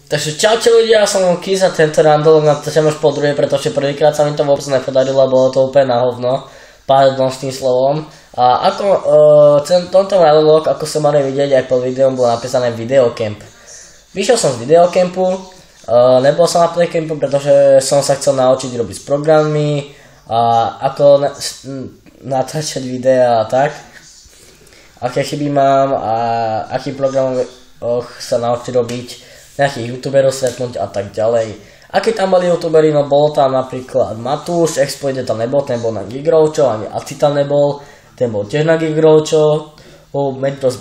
Takže čaute ľudia, ja som Kiz a tento randolog natáčam už po druhé, pretože prvýkrát sa mi to vôbec nepodarilo, bolo to úplne na hovno. Pardon s tým slovom. A ako tento randolog, ako ste mali vidieť aj pod videom, bolo napísané videocamp. Vyšiel som z videocampu, nebol som na playcampu, pretože som sa chcel naučiť robiť s programy a ako natáčať videa a tak. Aké chyby mám a aký program sa naučiť robiť, nejakých youtuberov stretnúť a tak ďalej. Akí tam boli youtuberi, no bol tam napríklad Matúš, Exploit tam nebol, ten bol na Gigrovčo, ani Aci tam nebol, ten bol tiež na Gigrovčo, Medros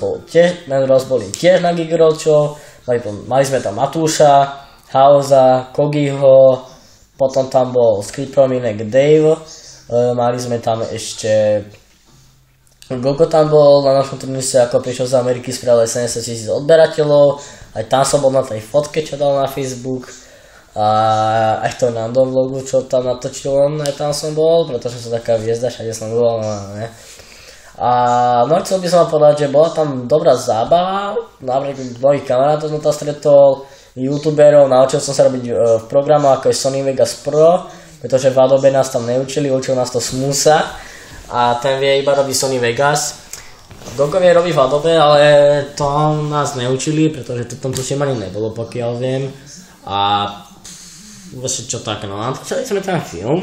boli tiež na Gigrovčo, mali sme tam Matúša, Hauza, Kogiho, potom tam bol Scriptrominek Dave, mali sme tam ešte Gogo tam bol na našom turnise, ako prišiel z Ameriky, spravil 70 000 odberateľov, aj tam som bol na tej fotke, čo dal na Facebook, a aj to na vlogu, čo tam natočil on, aj tam som bol, pretože som taká hviezda, všade som bol, ne. A no chcel by som vám povedať, že bola tam dobrá zábava, napríklad mnohých kamarátov som tam stretol, youtuberov, naučil som sa robiť v programu ako je Sony Vegas Pro, pretože v Adobe nás tam neučili, učil nás to Smusa. A ten vie iba robiť Sony Vegas. Gogo vie robiť v Adobe, ale to nás neučili, pretože to tam tuším ani nebolo, pokiaľ viem. A vlastne čo tak, no natáčali sme ten film,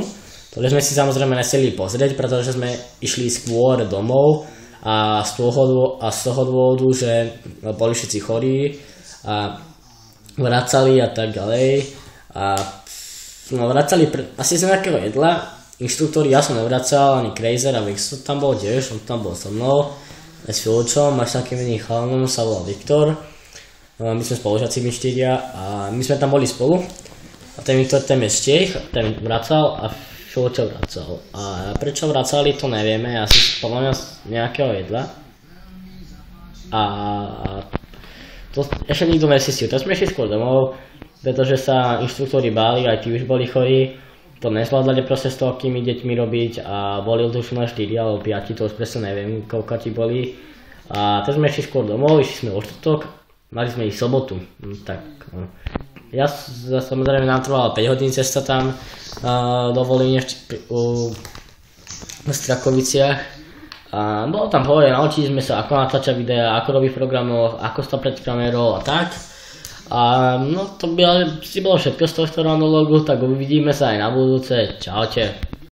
ktorý sme si samozrejme nechceli pozrieť, pretože sme išli skôr domov a z toho dôvodu, že boli všetci chorí a vracali a tak ďalej. A no vracali asi z nejakého jedla. Inštruktori ja som nevracal, ani Crazer a Vix tam bol tiež, on tam bol so mnou, aj s Filčom, až s takým iným chalanom, sa volal Viktor. My sme spolužiaci my štyria a my sme tam boli spolu. A ten Viktor, ten je z Čech, ten vracal a Filčo vracal. A prečo vracali, to nevieme, asi podľa mňa z nejakého jedla. A to ešte nikto nesistil, to sme išli skôr domov, pretože sa inštruktori báli, aj tí už boli chorí. To nezvládali proste s toľkými deťmi robiť a boli to už len 4 alebo 5, to už presne neviem, koľko ti boli. A to sme išli skôr domov, išli sme vo štvrtok, mali sme ich sobotu. Tak, ja samozrejme nám trvala 5 hodín cesta tam do Volyne v Strakoviciach. A bolo tam pohode, naučili sme sa ako natáčať videa, ako robiť v programoch, ako stať pred kamerou a tak. A no to by bolo všetko z tohto randologu, tak uvidíme sa aj na budúce. Čaute.